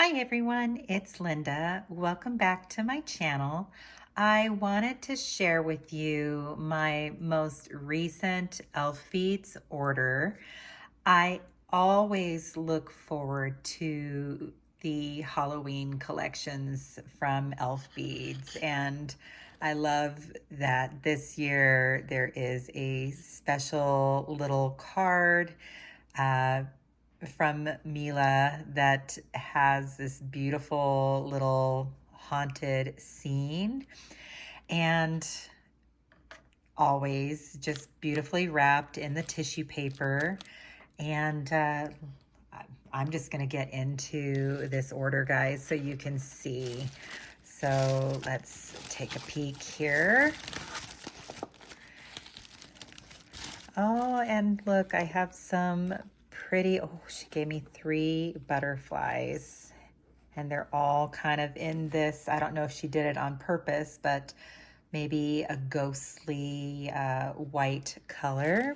Hi everyone, it's Linda. Welcome back to my channel. I wanted to share with you my most recent Elfbeads order. I always look forward to the Halloween collections from Elfbeads, and I love that this year there is a special little card uh, from Mila that has this beautiful little haunted scene, and always just beautifully wrapped in the tissue paper. And I'm just going to get into this order, guys, so you can see. So let's take a peek here. Oh, and look, I have some pretty, oh, she gave me 3 butterflies, and they're all kind of in this, I don't know if she did it on purpose, but maybe a ghostly white color.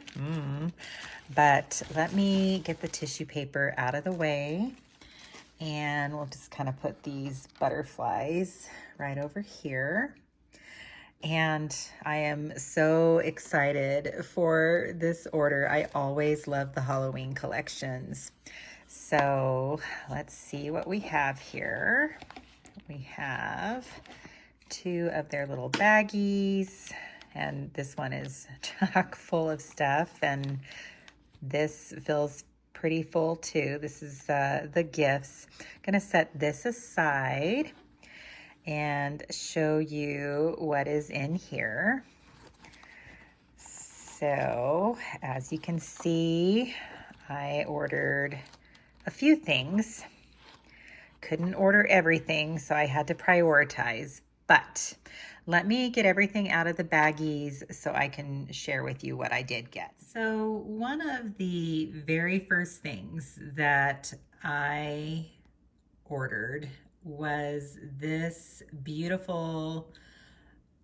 But let me get the tissue paper out of the way, and we'll just kind of put these butterflies right over here. And I am so excited for this order. I always love the Halloween collections. So let's see what we have here. We have 2 of their little baggies, and this one is chock full of stuff, and this feels pretty full too. This is the gifts. I'm gonna set this aside and show you what is in here. So as you can see, I ordered a few things. Couldn't order everything, so I had to prioritize, but let me get everything out of the baggies so I can share with you what I did get. So one of the very first things that I ordered was this beautiful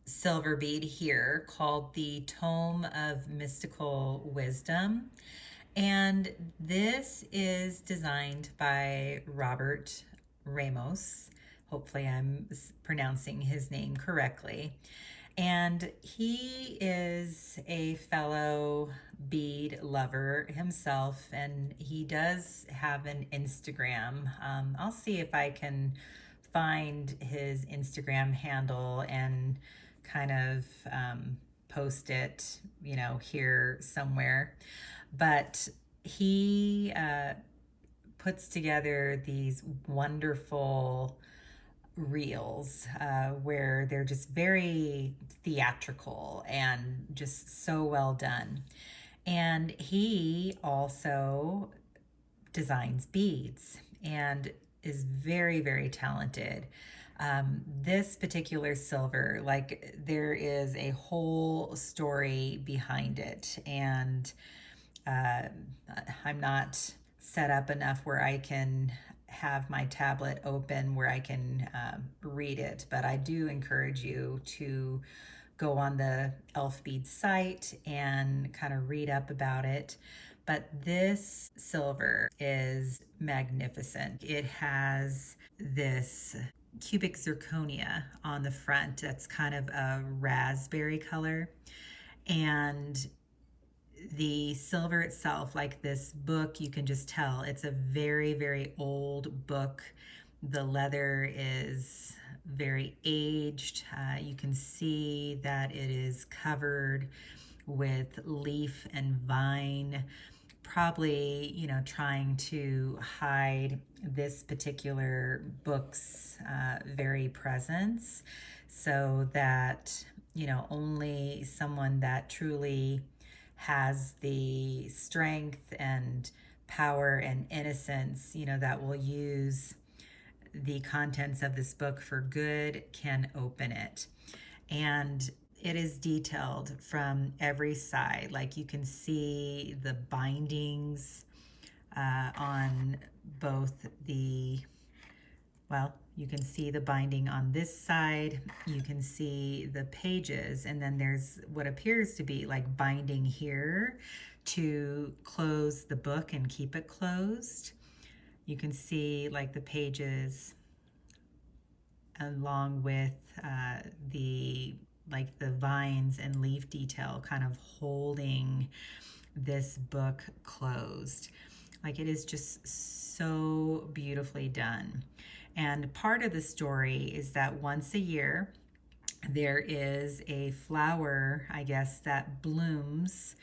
silver bead here called the Tome of Mystical Wisdom. And this is designed by Robert Ramos. Hopefully I'm pronouncing his name correctly. And he is a fellow bead lover himself, and he does have an Instagram. I'll see if I can find his Instagram handle and kind of post it, here somewhere. But he puts together these wonderful reels where they're just very theatrical and just so well done. And he also designs beads and is very, very talented. This particular silver, like, there is a whole story behind it, and I'm not set up enough where I can have my tablet open where I can read it, but I do encourage you to go on the Elfbeads site and kind of read up about it. But this silver is magnificent. It has this cubic zirconia on the front that's kind of a raspberry color, and the silver itself, like this book, you can just tell it's a very, very old book. The leather is very aged. You can see that it is covered with leaf and vine, probably, trying to hide this particular book's very presence, so that, only someone that truly has the strength and power and innocence, that will use the contents of this book for good can open it. And it is detailed from every side. Like, you can see the bindings on both you can see the binding on this side, you can see the pages, and then there's what appears to be like binding here to close the book and keep it closed. You can see like the pages along with the vines and leaf detail kind of holding this book closed. Like, it is just so beautifully done. And part of the story is that once a year there is a flower, I guess, that blooms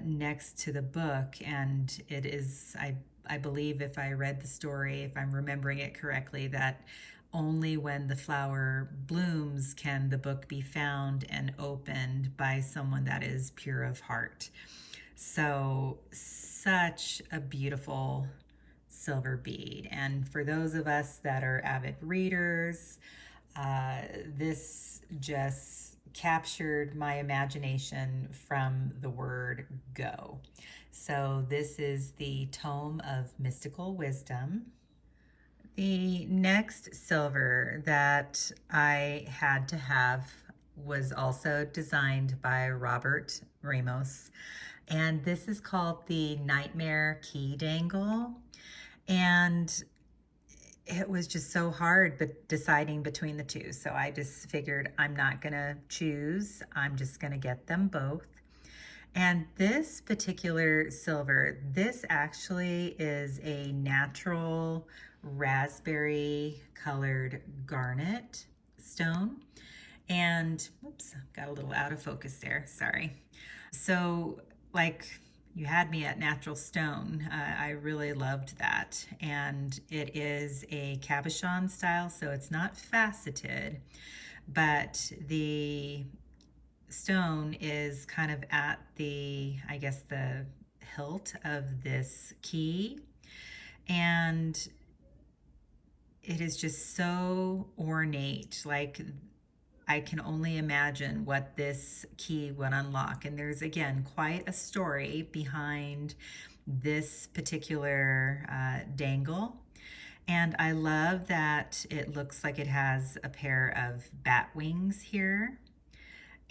next to the book, and it is, I believe, if I read the story, if I'm remembering it correctly, that only when the flower blooms can the book be found and opened by someone that is pure of heart. So, such a beautiful silver bead. And for those of us that are avid readers, this just captured my imagination from the word go. So this is the Tome of Mystical Wisdom. The next silver that I had to have was also designed by Robert Ramos, and this is called the Nightmare Key Dangle. And it was just so hard deciding between the two. So I just figured I'm not gonna choose. I'm just gonna get them both. And this particular silver, this actually is a natural raspberry colored garnet stone. And, whoops, got a little out of focus there, sorry. So, like, you had me at natural stone. I really loved that. And it is a cabochon style, so it's not faceted, but the stone is kind of at the, I guess, the hilt of this key. And it is just so ornate. Like, I can only imagine what this key would unlock. And there's, again, quite a story behind this particular dangle. And I love that it looks like it has a pair of bat wings here.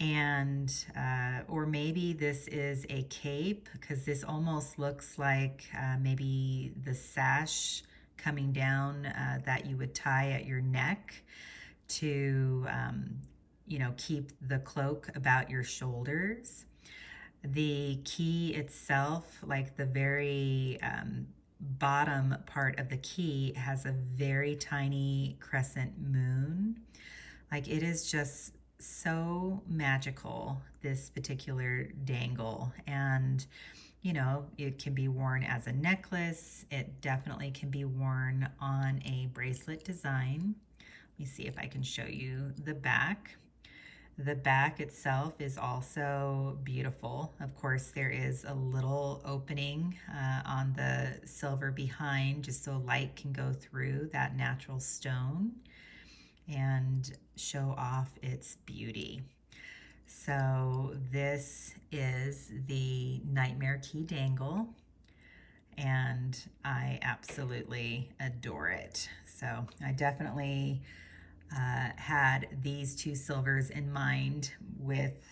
And, or maybe this is a cape, because this almost looks like maybe the sash coming down that you would tie at your neck to, keep the cloak about your shoulders. The key itself, like the very bottom part of the key, has a very tiny crescent moon. Like, it is just so magical, this particular dangle. And it can be worn as a necklace. It definitely can be worn on a bracelet design. Let me see if I can show you the back. The back itself is also beautiful. Of course, there is a little opening on the silver behind, just so light can go through that natural stone and show off its beauty. So this is the Nightmare Key Dangle, and I absolutely adore it. So I definitely had these two silvers in mind with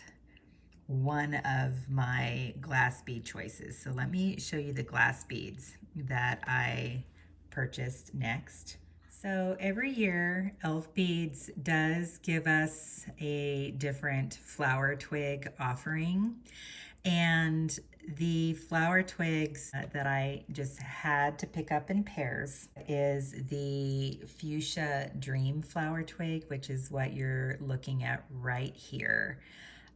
one of my glass bead choices. So let me show you the glass beads that I purchased next. So every year, Elfbeads does give us a different flower twig offering. And the flower twigs that I just had to pick up in pairs is the Fuchsia Dream flower twig, which is what you're looking at right here.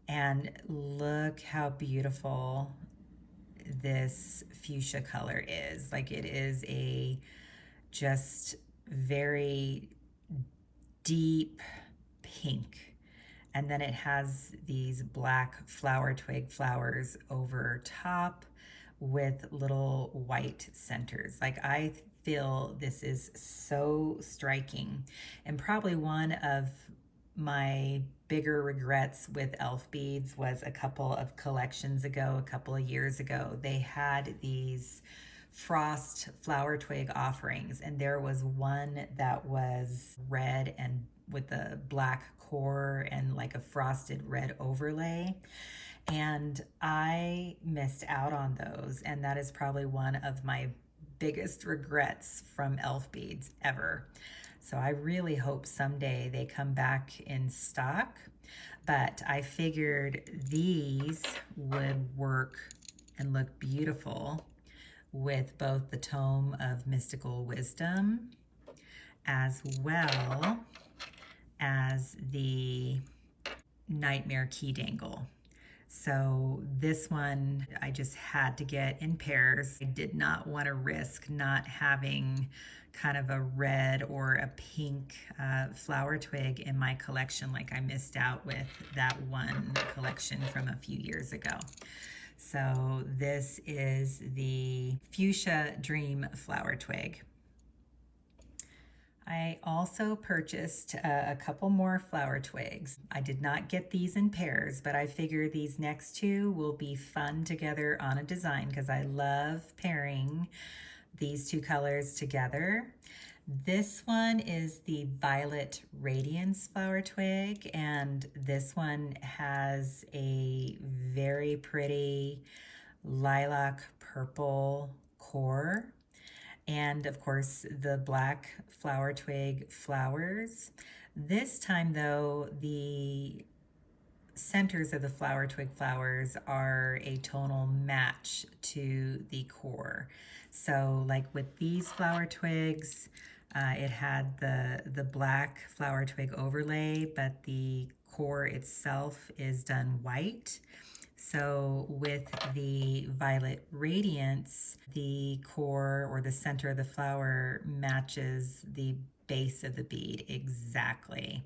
And look how beautiful this fuchsia color is. Like, it is a just very deep pink. And then it has these black flower twig flowers over top with little white centers. Like, I feel this is so striking, and probably one of my bigger regrets with Elfbeads was a couple of collections ago, a couple of years ago, they had these frost flower twig offerings, and there was one that was red and with a black core and like a frosted red overlay, and I missed out on those. And that is probably one of my biggest regrets from Elfbeads ever. So I really hope someday they come back in stock, but I figured these would work and look beautiful with both the Tome of Mystical Wisdom as well as the Nightmare Key Dangle. So this one I just had to get in pairs. I did not want to risk not having kind of a red or a pink flower twig in my collection, like I missed out with that one collection from a few years ago. So this is the Fuchsia Dream flower twig. I also purchased a couple more flower twigs. I did not get these in pairs, but I figure these next two will be fun together on a design because I love pairing these two colors together. This one is the Violet Radiance flower twig, and this one has a very pretty lilac purple core. And of course, the black flower twig flowers. This time though, the centers of the flower twig flowers are a tonal match to the core. So like with these flower twigs, it had the black flower twig overlay, but the core itself is done white. So with the Violet Radiance, the core or the center of the flower matches the base of the bead exactly.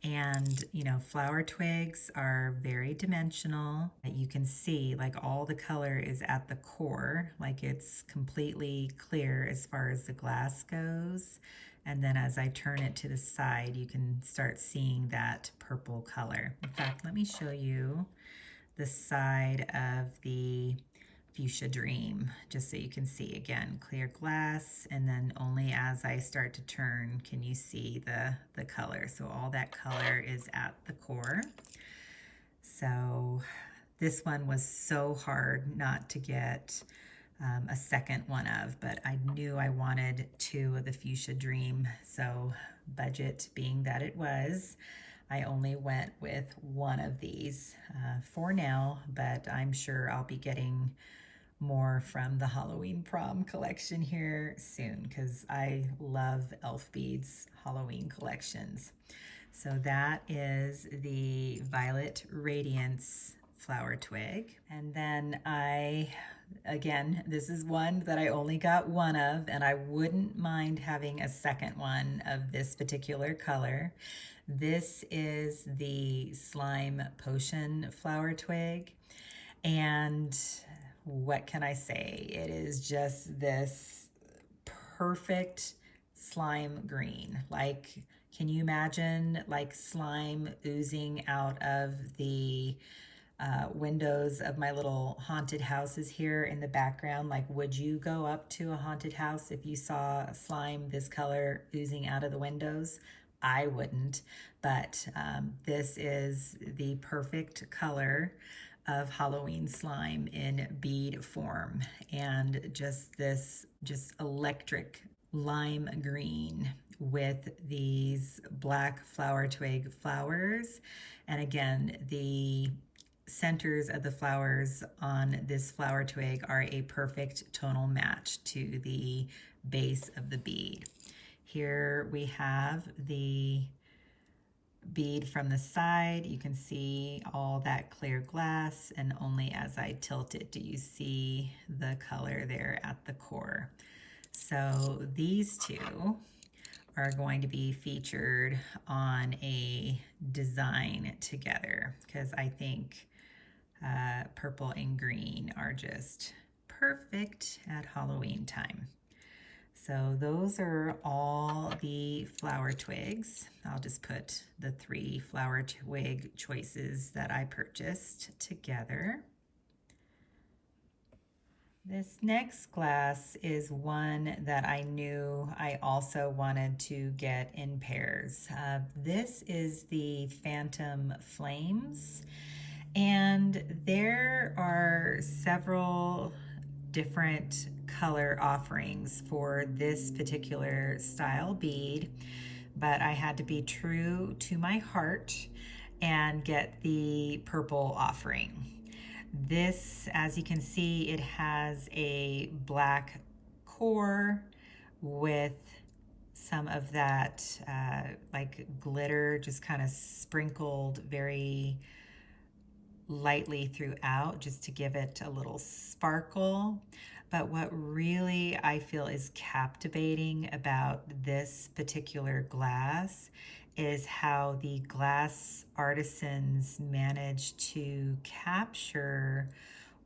And you know, flower twigs are very dimensional. You can see like all the color is at the core, like it's completely clear as far as the glass goes. And then as I turn it to the side, you can start seeing that purple color. In fact, let me show you the side of the Fuchsia Dream, just so you can see. Again, clear glass, and then only as I start to turn can you see the color. So all that color is at the core. So this one was so hard not to get a second one of, but I knew I wanted two of the Fuchsia Dream. So budget being that it was, I only went with one of these for now, but I'm sure I'll be getting more from the Halloween Prom collection here soon because I love Elfbeads Halloween collections. So that is the Violet Radiance flower twig. And then again, this is one that I only got one of, and I wouldn't mind having a second one of this particular color. This is the Slime Potion flower twig, and what can I say? It is just this perfect slime green. Like, can you imagine like slime oozing out of the windows of my little haunted houses here in the background? Like, would you go up to a haunted house if you saw slime this color oozing out of the windows? I wouldn't, but this is the perfect color of Halloween slime in bead form, and just this electric lime green with these black flower twig flowers. And again, the centers of the flowers on this flower twig are a perfect tonal match to the base of the bead. Here we have the bead from the side. You can see all that clear glass, and only as I tilt it do you see the color there at the core. So these two are going to be featured on a design together because I think purple and green are just perfect at Halloween time. So those are all the flower twigs. I'll just put the 3 flower twig choices that I purchased together. This next glass is one that I knew I also wanted to get in pairs. This is the Phantom Flames, and there are several different color offerings for this particular style bead, but I had to be true to my heart and get the purple offering. This, as you can see, it has a black core with some of that like glitter just kind of sprinkled very lightly throughout just to give it a little sparkle. But what really I feel is captivating about this particular glass is how the glass artisans managed to capture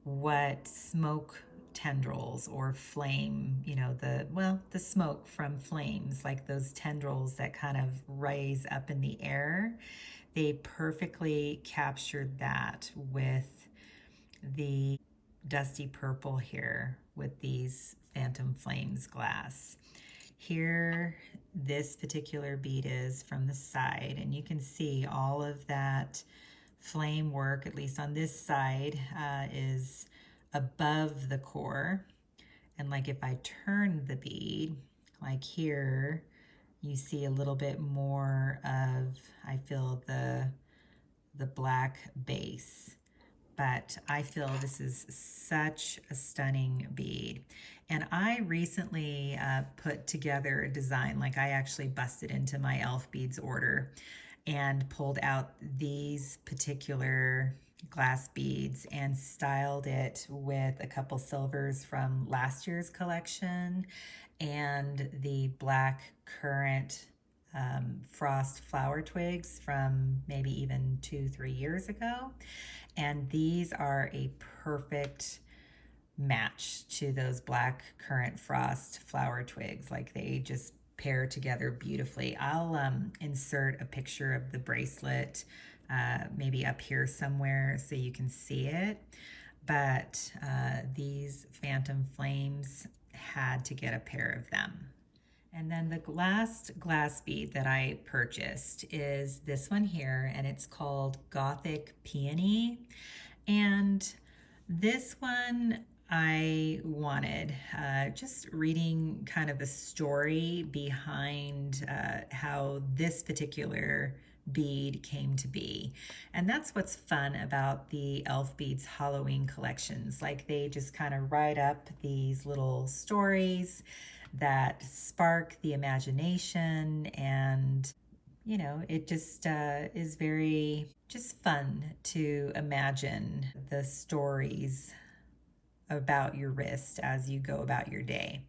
what smoke tendrils or flame, you know, the smoke from flames, like those tendrils that kind of rise up in the air. They perfectly captured that with the dusty purple here with these phantom flames glass. Here, this particular bead is from the side, and you can see all of that flame work, at least on this side, is above the core. And like if I turn the bead, like here, you see a little bit more of, I feel the black base. But I feel this is such a stunning bead. And I recently put together a design, like I actually busted into my Elfbeads order and pulled out these particular glass beads and styled it with a couple silvers from last year's collection and the black currant frost flower twigs from maybe even 2-3 years ago. And these are a perfect match to those black currant frost flower twigs. Like they just pair together beautifully. I'll insert a picture of the bracelet maybe up here somewhere so you can see it. But these phantom flames had to get a pair of them. And then the last glass bead that I purchased is this one here, and it's called Gothic Peanie. And this one I wanted, just reading kind of the story behind how this particular bead came to be. And that's what's fun about the Elfbeads Halloween collections. Like they just kind of write up these little stories that spark the imagination, and you know, it just is very just fun to imagine the stories about your wrist as you go about your day.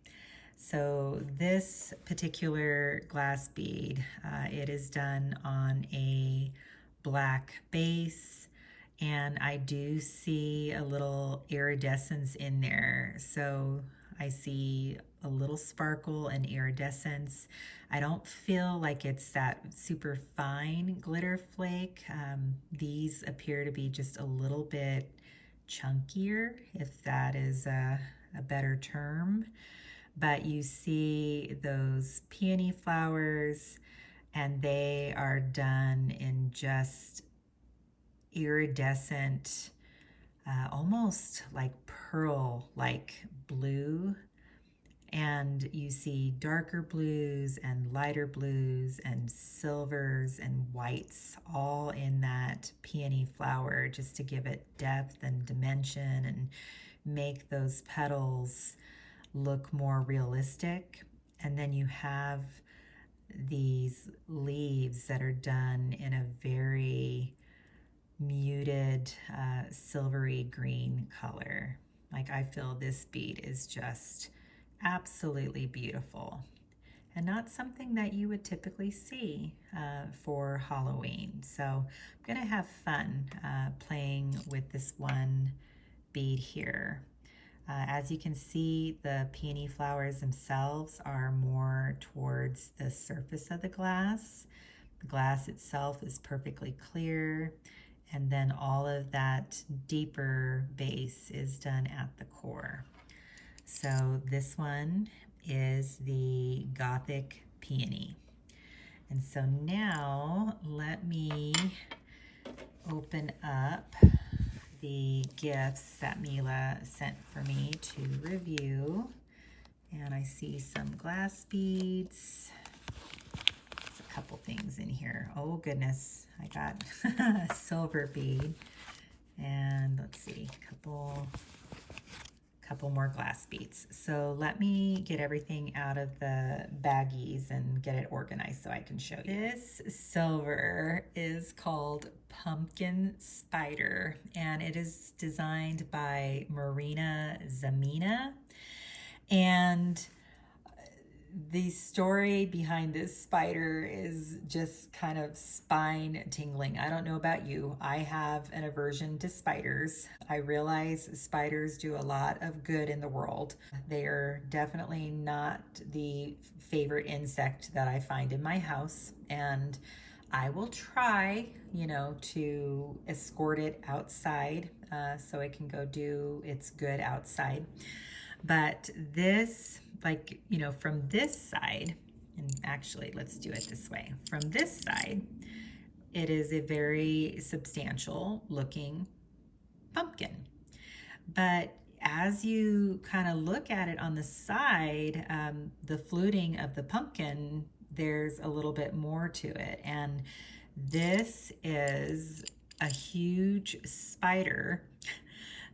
So this particular glass bead, it is done on a black base, and I do see a little iridescence in there. So I see a little sparkle and iridescence. I don't feel like it's that super fine glitter flake. These appear to be just a little bit chunkier, if that is a better term. But you see those peony flowers, and they are done in just iridescent, almost like pearl-like blue. And you see darker blues and lighter blues and silvers and whites all in that peony flower, just to give it depth and dimension and make those petals look more realistic. And then you have these leaves that are done in a very muted silvery green color. Like I feel this bead is just absolutely beautiful and not something that you would typically see for Halloween. So I'm gonna have fun playing with this one bead here. As you can see, the peony flowers themselves are more towards the surface of the glass. The glass itself is perfectly clear, and then all of that deeper base is done at the core. So this one is the Gothic Peanie. And so now let me open up the gifts that Mila sent for me to review. And I see some glass beads. There's a couple things in here. Oh goodness, I got a silver bead. And let's see, couple more glass beads. So let me get everything out of the baggies and get it organized so I can show you. This silver is called Pumpkin Spider, and it is designed by Marina Zamina. And the story behind this spider is just kind of spine tingling. I don't know about you. I have an aversion to spiders. I realize spiders do a lot of good in the world. They are definitely not the favorite insect that I find in my house. And I will try, you know, to escort it outside so it can go do its good outside. But this, like, you know, from this side, and actually let's do it this way. From this side, it is a very substantial looking pumpkin. But as you kind of look at it on the side, the fluting of the pumpkin, there's a little bit more to it. And this is a huge spider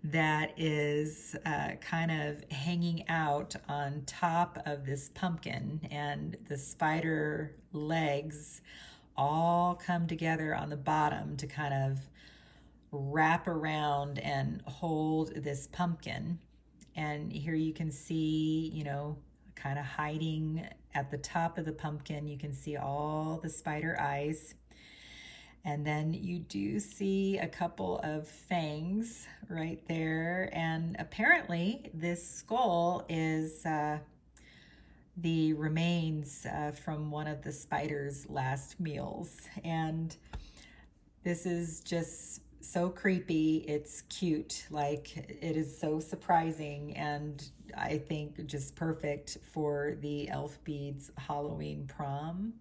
that is kind of hanging out on top of this pumpkin, and the spider legs all come together on the bottom to kind of wrap around and hold this pumpkin. And here you can see, you know, kind of hiding at the top of the pumpkin, you can see all the spider eyes. And then you do see a couple of fangs right there. And apparently this skull is the remains from one of the spider's last meals. And this is just so creepy. It's cute. Like, it is so surprising, and I think just perfect for the Elfbeads Halloween prom.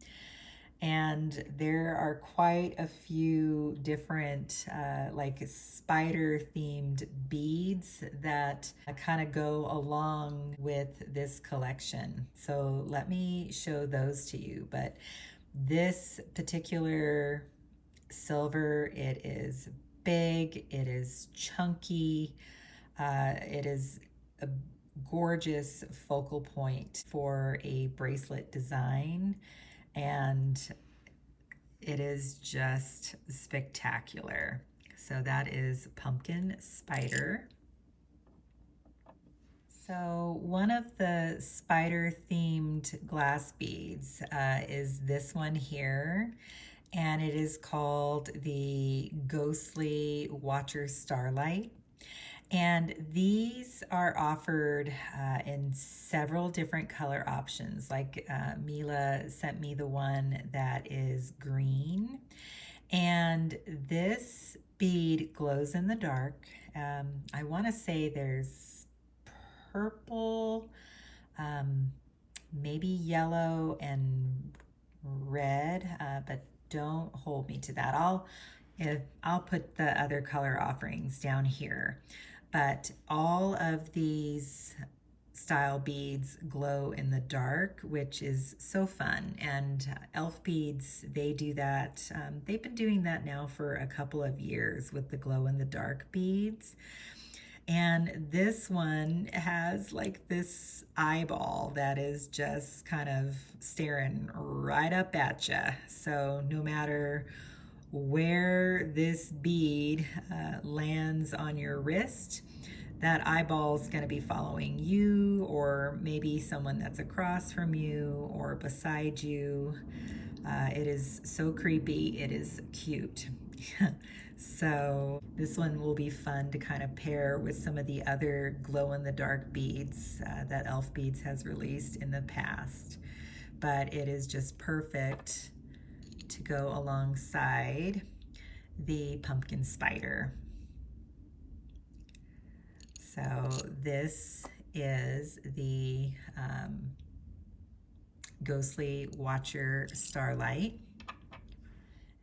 And there are quite a few different like spider themed beads that kind of go along with this collection. So let me show those to you. But this particular silver, it is big, it is chunky, it is a gorgeous focal point for a bracelet design. And it is just spectacular. So that is Pumpkin Spider. So one of the spider themed glass beads is this one here, and it is called the Ghostly Watcher Starlight. And these are offered in several different color options. Like Mila sent me the one that is green. And this bead glows in the dark. I want to say there's purple, maybe yellow and red, but don't hold me to that. I'll put the other color offerings down here. But all of these style beads glow in the dark, which is so fun. And Elfbeads, they do that. They've been doing that now for a couple of years with the glow in the dark beads. And this one has like this eyeball that is just kind of staring right up at you. So no matter where this bead lands on your wrist, that eyeball is going to be following you, or maybe someone that's across from you or beside you. It is so creepy. It is cute. So this one will be fun to kind of pair with some of the other glow-in-the-dark beads that Elfbeads has released in the past. But it is just perfect to go alongside the pumpkin spider. So this is the Ghostly Watcher Starlight.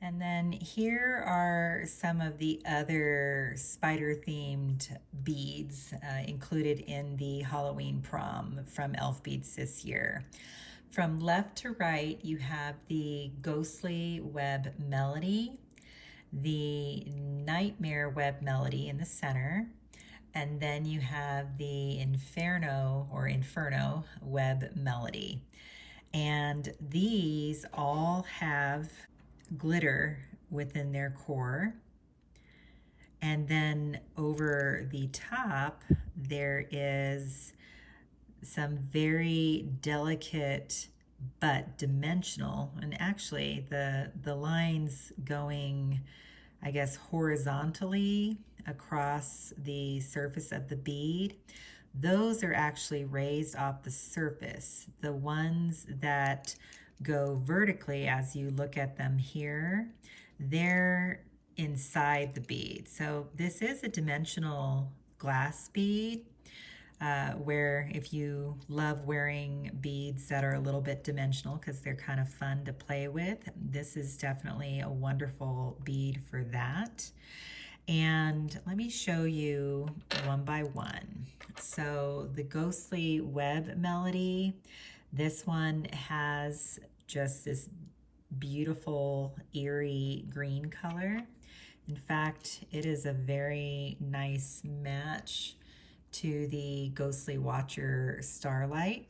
And then here are some of the other spider-themed beads included in the Halloween prom from Elfbeads this year. From left to right, you have the Ghostly Web Melody, the Nightmare Web Melody in the center, and then you have the Inferno Web Melody. And these all have glitter within their core. And then over the top, there is some very delicate but dimensional, and actually the lines going, I guess, horizontally across the surface of the bead, those are actually raised off the surface. The ones that go vertically, as you look at them here, they're inside the bead. So this is a dimensional glass bead, where if you love wearing beads that are a little bit dimensional because they're kind of fun to play with, this is definitely a wonderful bead for that. And let me show you one by one. So the Ghostly Web Melody, this one has just this beautiful eerie green color. In fact, it is a very nice match to the Ghostly Watcher Starlight.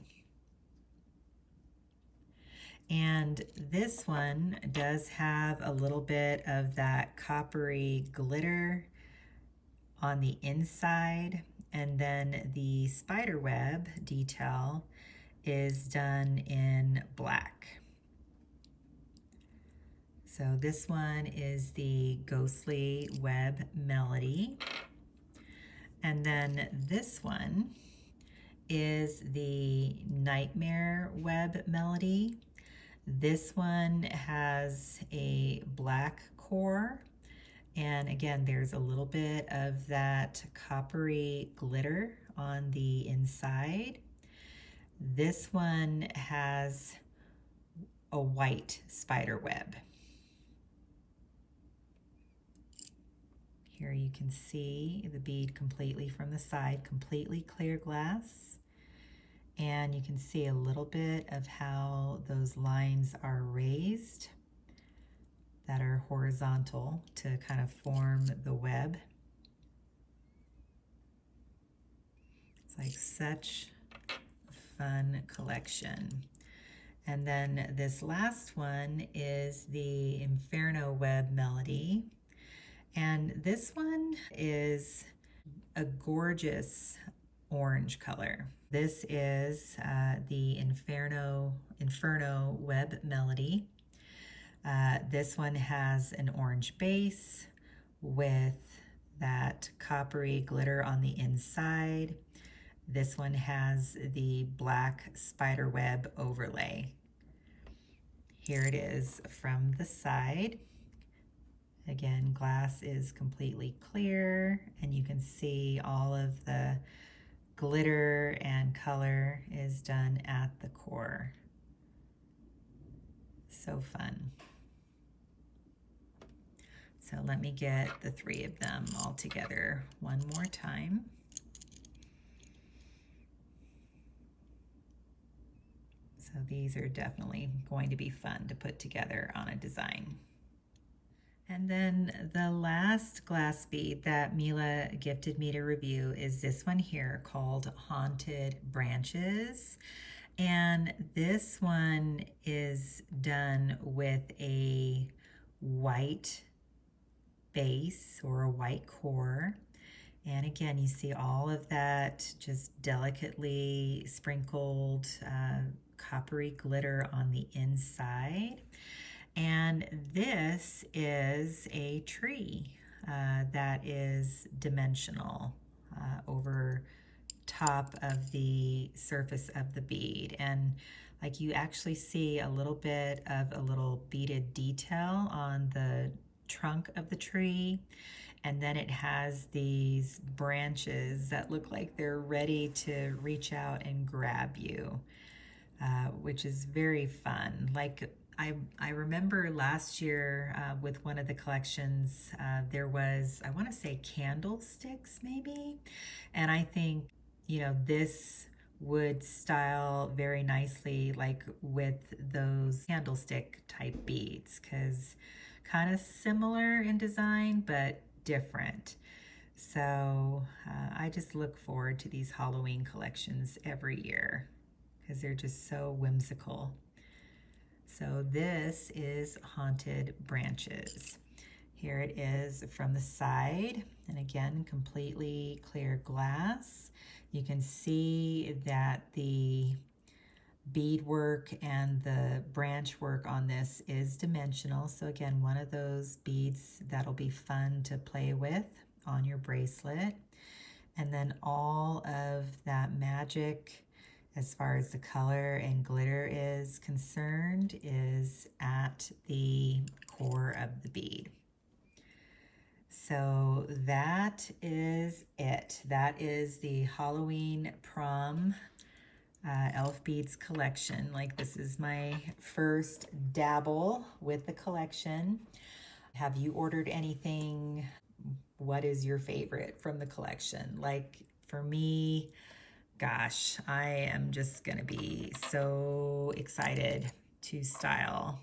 And this one does have a little bit of that coppery glitter on the inside, and then the spider web detail is done in black. So this one is the Ghostly Web Melody. And then this one is the Nightmare Web Melody. This one has a black core, and again, there's a little bit of that coppery glitter on the inside. This one has a white spider web. Here you can see the bead completely from the side, completely clear glass. And you can see a little bit of how those lines are raised that are horizontal to kind of form the web. It's like such a fun collection. And then this last one is the Inferno Web Melody. And this one is a gorgeous orange color. This is the Inferno Web Melody. This one has an orange base with that coppery glitter on the inside. This one has the black spider web overlay. Here it is from the side. Again, glass is completely clear, and you can see all of the glitter and color is done at the core. So fun. So let me get the three of them all together one more time. So these are definitely going to be fun to put together on a design. And then the last glass bead that Mila gifted me to review is this one here called Haunted Branches. And this one is done with a white base or a white core. And again, you see all of that just delicately sprinkled coppery glitter on the inside. And this is a tree that is dimensional over top of the surface of the bead. And like you actually see a little bit of a little beaded detail on the trunk of the tree. And then it has these branches that look like they're ready to reach out and grab you, which is very fun. Like I remember last year with one of the collections, there was, I want to say candlesticks maybe. And I think, you know, this would style very nicely like with those candlestick type beads, because kind of similar in design, but different. So I just look forward to these Halloween collections every year because they're just so whimsical. So this is Haunted Branches. Here it is from the side, and again, completely clear glass. You can see that the beadwork and the branch work on this is dimensional. So again, one of those beads that'll be fun to play with on your bracelet. And then all of that magic as far as the color and glitter is concerned is at the core of the bead. So that is it. That is the Halloween Prom Elfbeads collection. Like, this is my first dabble with the collection. Have you ordered anything? What is your favorite from the collection? Like, for me, gosh, I am just gonna be so excited to style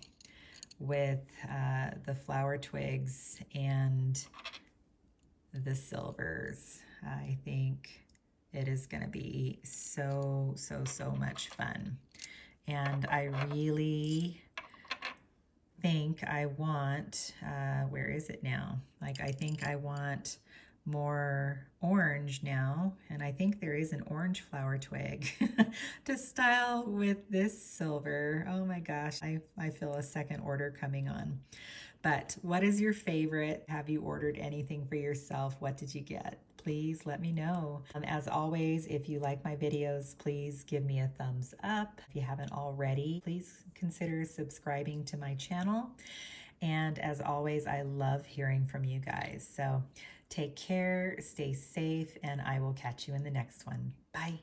with the flower twigs and the silvers. I think it is gonna be so much fun. And I really think I want, where is it now? Like, I think I want more orange now, and I think there is an orange flower twig to style with this silver. Oh my gosh, I feel a second order coming on. But what is your favorite? Have you ordered anything for yourself? What did you get? Please let me know. As always, if you like my videos, please give me a thumbs up. If you haven't already, please consider subscribing to my channel. And as always, I love hearing from you guys. So take care, stay safe, and I will catch you in the next one. Bye.